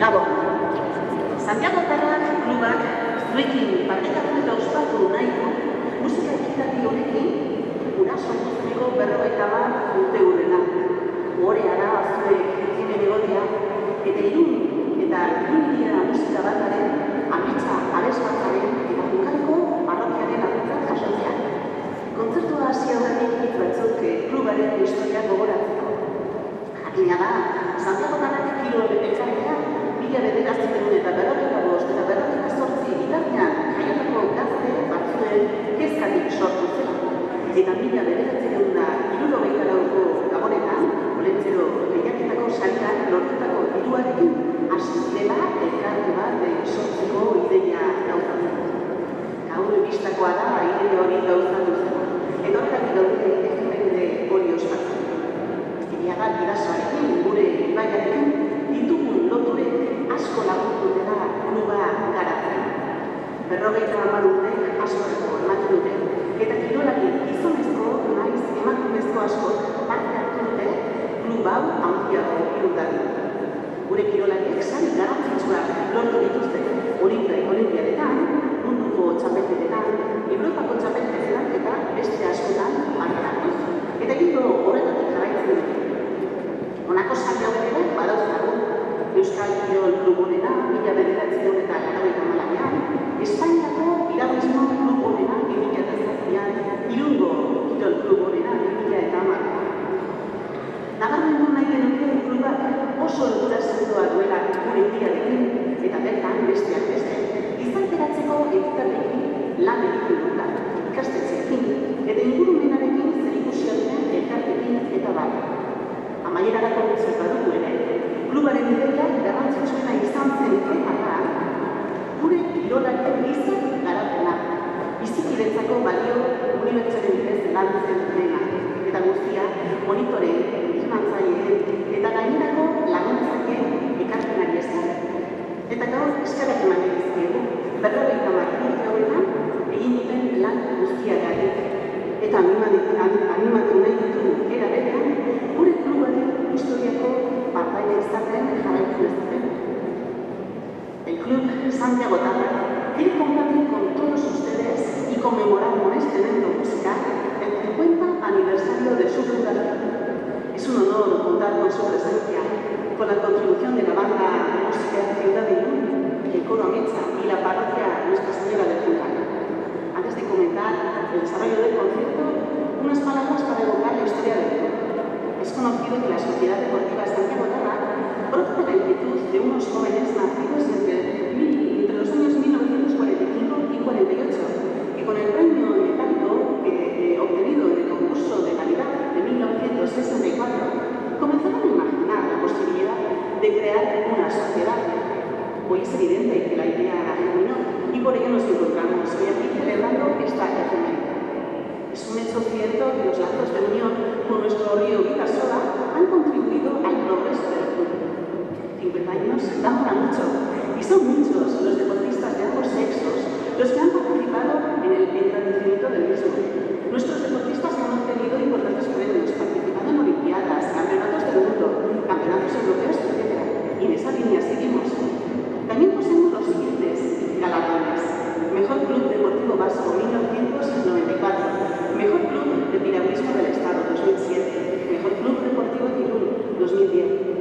Gabon, Santiago Tarrak klubak zuekin partekatu eta ospatu nahiko musika ekitaldi honekin ura sortu zeneko 51 urte urrena. Orea da zuek hemen egotea eta Iruñeria musika bataren ametsa abesbatzaren eta Bukareko parrokiaren laguntzak jasotzea. Kontzertua hasi aurretik hitz batzuk klubaren historia gogoratzeko. Jakina da, Santiago Tarrak kilo-betetzailea 1995 eta 1998 bitartean jaiotako gazte batzuen kezkatik sortu zela. Eta 1974ko Gabonetan, Olentzero lehiaketako sariak lortutako diruarekin hasi zirela elkarte bat sortzeko ideia gauzatzen. Gaur bistakoa da ideia hori gauzatu zela. Edo horregatik daude efemerde hori ospatzen. Egia da, girasoarekin, gure ibaiarekin, ditugun loture asko lagundu dela kluba garatzen. 50 urtek asko ematen dute, eta kirolari gizonezko naiz emakumezko askok parte hartu dute klub hau handiago irudari. Gure kirolariek sari garrantzitsuak lortu dituzte olimpiadetan, munduko txapelketetan, Europako txapelketetan eta beste askotan parte hartuz. Eta gero horretatik jarraitzen dute. Honako sari hauek ere badauzkagu. Euskal Kirol Klub honena 1994an, Espainiako Piragüismo Klub honena 2007an, Irungo Kirol Klub honena 2010an. Nabarmendu nahi genuke klubak oso lotura sendoa duela gure hiriarekin eta bertan besteak beste, gizarteratzeko ekitaldeekin lan egiten duela, ikastetxeekin eta ingurumenarekin zerikusia duten elkarteekin eta bat. Amaierarako gutxi badugu ere, klubaren ideia garrantzitsuena izan zen eta gure kirolarien giza garapena, bizikidetzako balio unibertsalen bidez lantzen dena, eta guztia monitore, informatzaileen eta gainerako laguntzaileen ekarpenari esker. Eta gaur eskerrak eman dizkiegu, 50 urte horretan egin duten lan guztiagatik. Eta animatu nahi ditu era berean, gure klubaren historiako partaide izaten jarraitzen ez duten. El Club Santiago Tarrak quiere compartir con todos ustedes y conmemoramos este evento musical el 50 aniversario de su fundación. Es un honor contar con su presencia, con la contribución de la banda de música de Ciudad de Irún, el coro Ametsa y la parroquia Nuestra Señora de Juncal. Antes de comentar el desarrollo del concierto, unas palabras para evocar la historia del club. Es conocido que la Sociedad Deportiva Santiago Tarrak brota de la inquietud de unos jóvenes nacidos entre los años 1945 y 48, que con el premio metálico obtenido en el concurso de calidad de 1964 comenzaron a imaginar la posibilidad de crear una sociedad. Hoy es evidente que la idea germinó y por ello nos encontramos hoy aquí celebrando esta efeméride. Es un hecho cierto que los lazos de unión con nuestro río Bidasoa han contribuido al progreso del club. 50 años dan para mucho y son muchos los deportistas de ambos sexos los que han participado en el engrandecimiento del mismo. Nuestros deportistas han obtenido importantes premios, participado en olimpiadas, campeonatos del mundo, campeonatos europeos, etc. Y en esa línea seguimos. También poseemos los siguientes galardones: Mejor Club Deportivo Vasco 1994, Mejor Club de Piragüismo del Estado 2007, Mejor Club Deportivo de Irún 2010.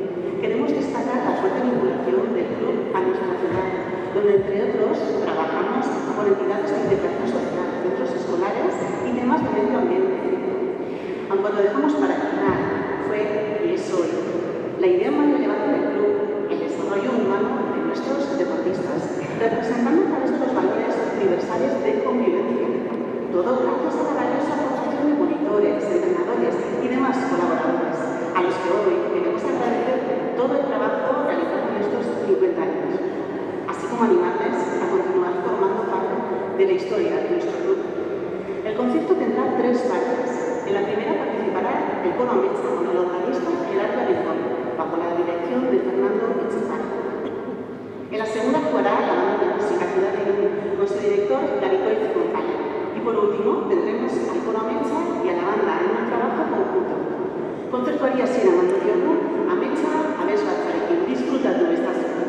Queremos destacar la fuerte vinculación del club a nuestra ciudad, donde entre otros trabajamos con entidades de integración social, centros escolares y temas de medio ambiente. Aunque lo dejamos para final, fue y es hoy la idea más relevante del club, el desarrollo humano de nuestros deportistas, representando a través de los valores universales de convivencia. Todo gracias a la valiosa aportación de monitores, entrenadores y demás colaboradores, a los que hoy queremos agradecer todo el trabajo realizado en estos 50 años, así como animarles a continuar formando parte de la historia de nuestro club. El concierto tendrá 3 partes. En la primera participará el coro Ametsa con el organista Gerardo Arizón, bajo la dirección de Fernando Echepar. En la segunda actuará la banda de música Ciudad de Irún con su director Garicoy González. Y por último tendremos al coro Ametsa y a la banda en un trabajo conjunto. Kontzertuari hasiera emango diogu Ametsa abesbatzarekin. Disfrutatu estazioa.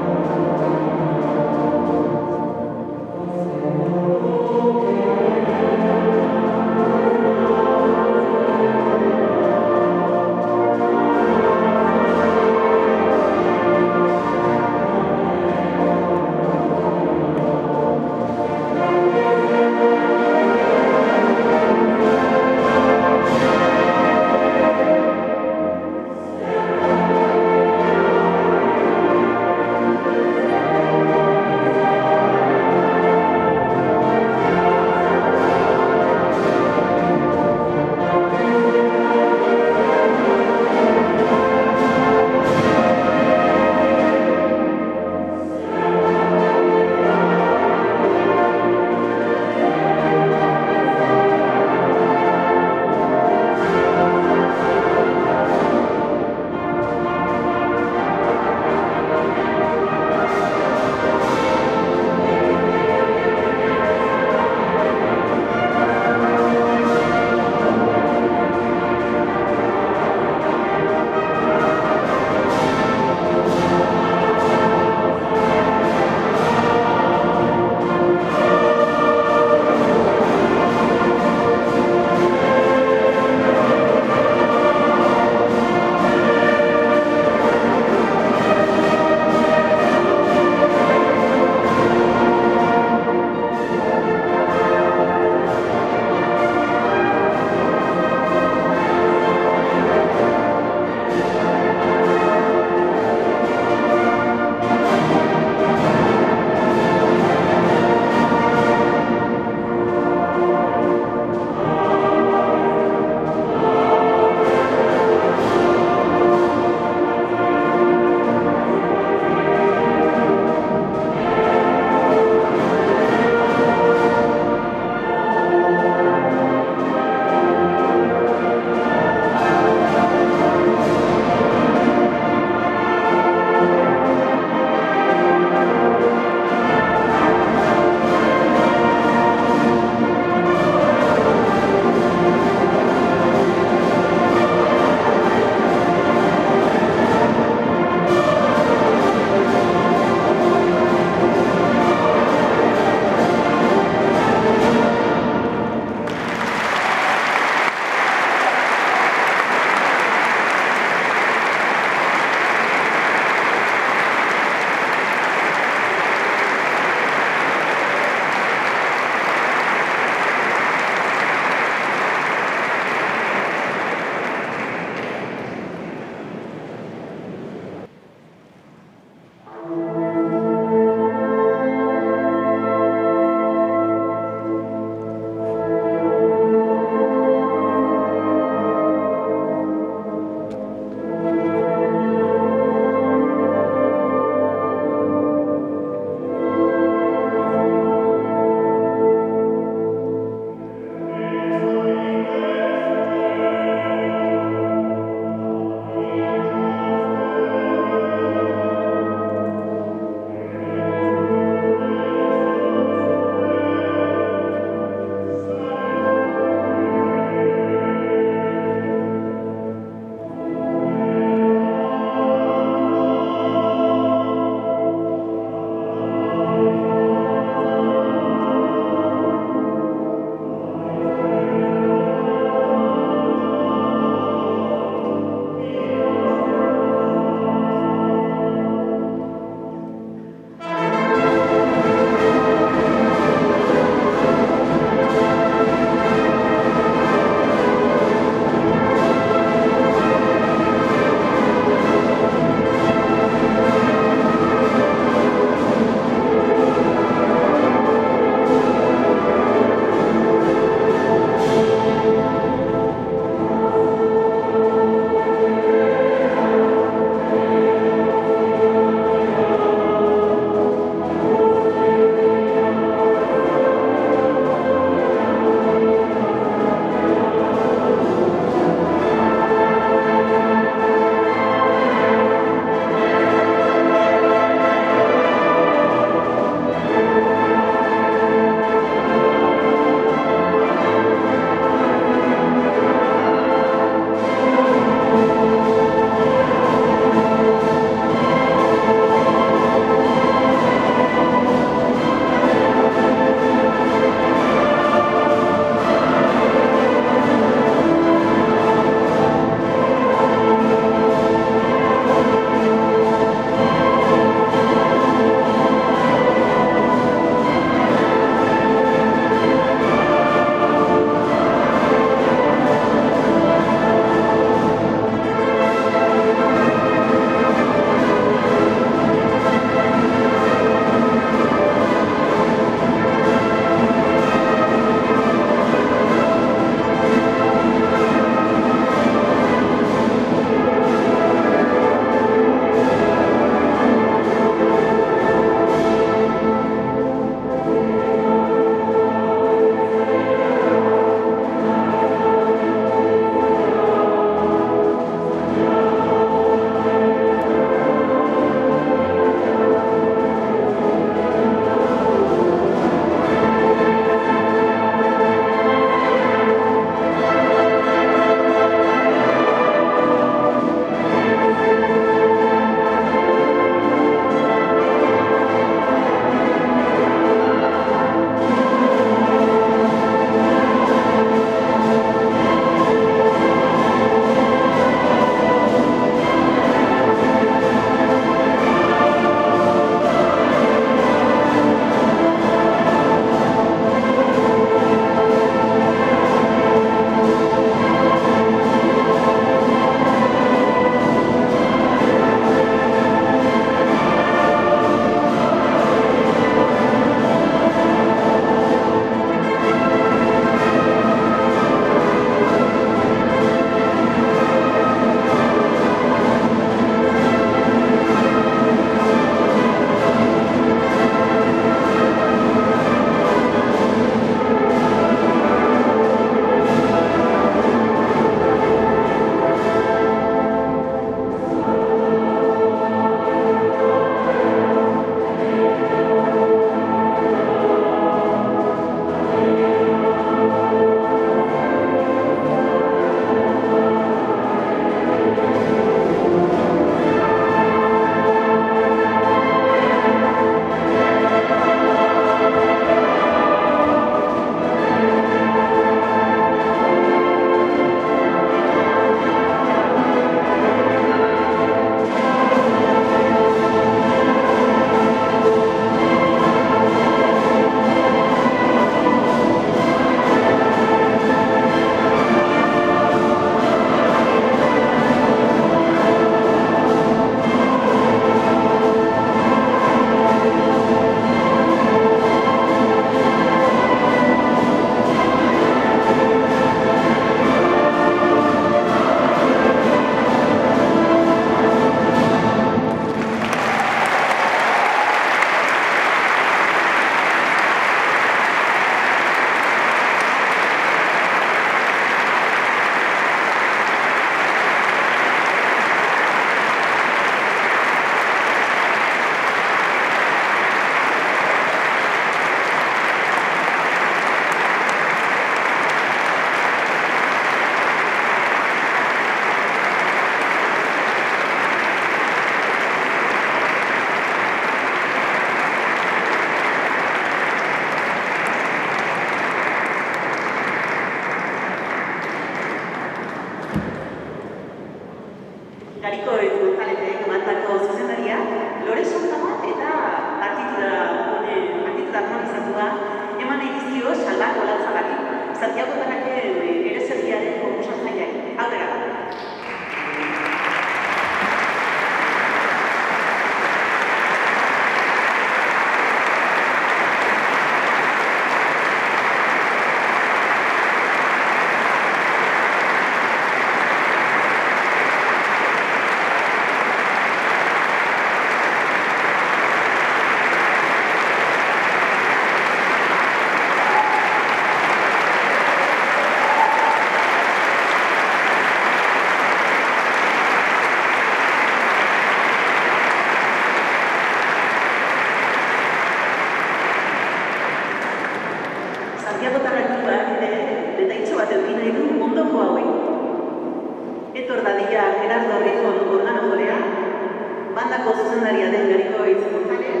zuzendaria den Gariko Itz González,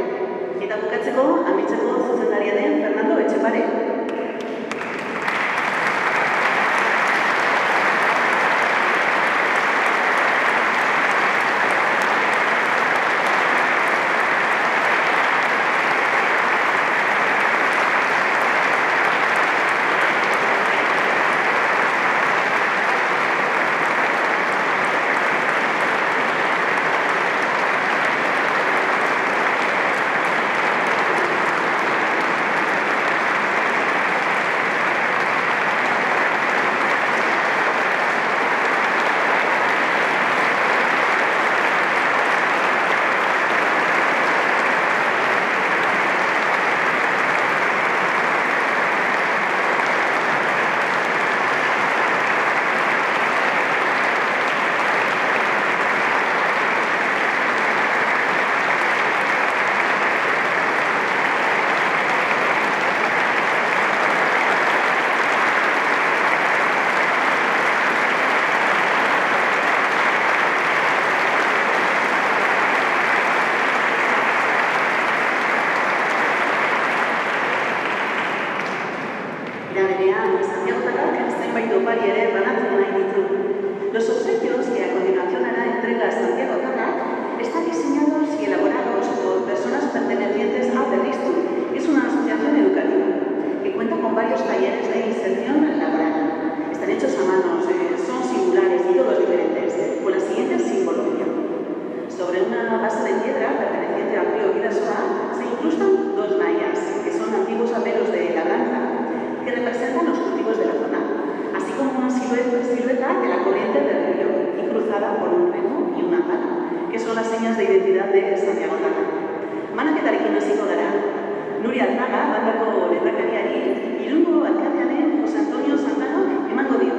eta bukatzeko Ametxako zuzendaria den Fernando Etxepare. Los obsequios que a continuación hará entrega Santiago Tarrac están diseñados y elaborados por personas pertenecientes a Berriztu, que es una asociación educativa que cuenta con varios talleres de inserción laboral. Están hechos a mano, son singulares y todos diferentes, con la siguiente simbología. Sobre una base de piedra perteneciente al río Bidasoa se incrustan dos mayas, que son antiguos aperos de labranza, que representan los cultivos de la zona, así como una silueta de la corriente del río y cruzada por un remo y una pala, que son las señas de identidad de Santiago Tarrac. Manaketarekin hasiko gara. Nuria Altaga, bandako lehendakariari, Irungo alkatearen Jose Antonio Santano emango dio.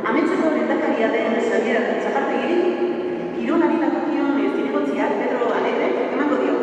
Ametxeko lehendakaria den Xabier Txapartegiri, Kirolari dagokion zinegotziak Pedro Alegre emango dio.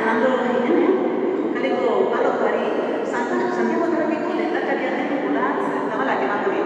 Fernando Jiménez, jokaleko parrokoari, Santiago Tarraceko lehendakaria den Olatz Zabalak emango dio.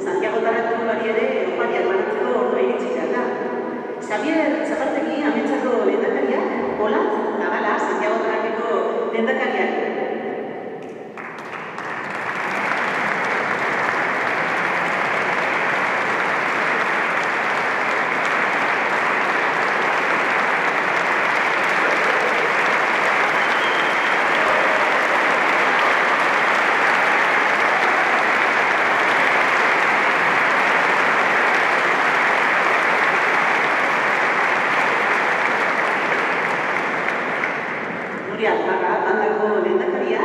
Santiago Tarraceko ere opariak banatzeko ordua iritsi da. Xabier Txapartegi Ametxako lehendakariak, Olatz Zabala Santiago Tarraceko lehendakariak. Nuria Altaga, bandako lehendakaria,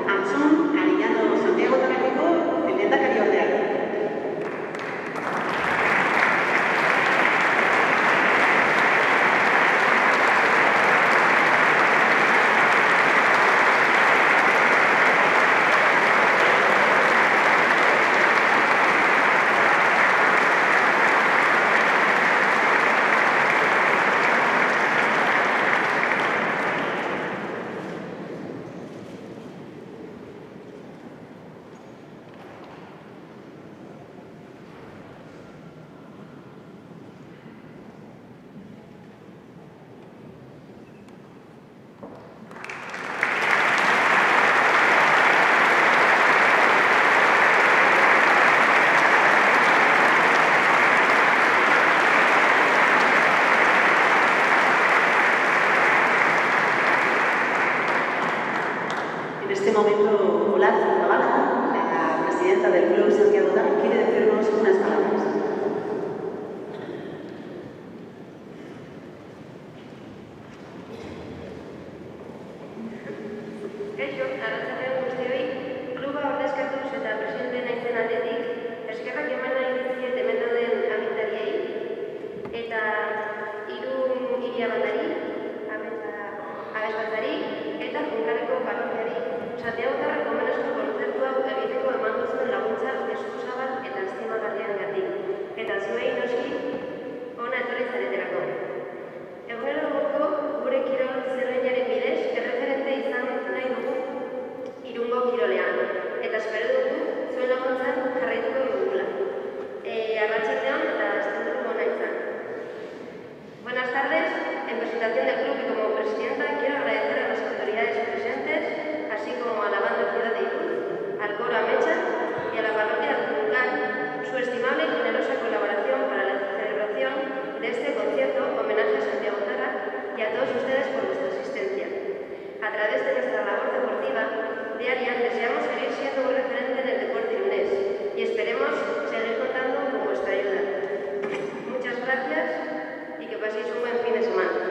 Antzon Arellano Santiago Tarraceko lehendakari ordeak. Kaixo, arratsaldeon guztioi, kluba ordezkatuz eta presidente naizen aldetik, eskerrak eman nahi dizkiet hemen dauden agintariei eta Irun hiriabandari, abesbatzari eta Junkareko parrokiari Santiagotarrak omenezko kontzertu hau egiteko eman duzuen laguntza eskuzabal eta estimagarriengatik. Eta zuei noski, ona etorri zaretelako. Eguneroko gure kirol zerrendaren bidez, erreferente izan nahi dugu Irungo kirolean. Eta espero dugu zuen laguntzan jarraituko dugula. Arratsaldeon eta asteburu ona izan. Buenas tardes. En presentación del club y como presidenta quiero agradecer a las autoridades presentes, así como a la banda Ciudad de Irún, al coro Amecha y a la parroquia de Juncal, su estimable y generosa colaboración para la celebración de este concierto homenaje a Santiago Tarra y a todos ustedes por vuestra asistencia. A través de nuestra labor deportiva diaria deseamos seguir siendo un referente en el deporte irunés y esperemos seguir contando con vuestra ayuda. Muchas gracias y que paséis un buen fin de semana.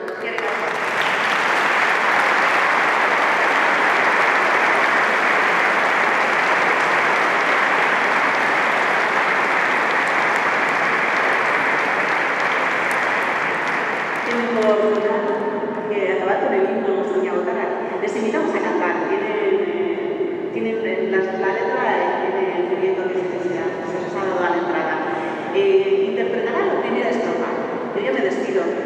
Les invitamos a cantar. Tienen la letra en el folleto que se os ha dado a la entrada. Interpretará la primera estrofa. Yo ya me despido.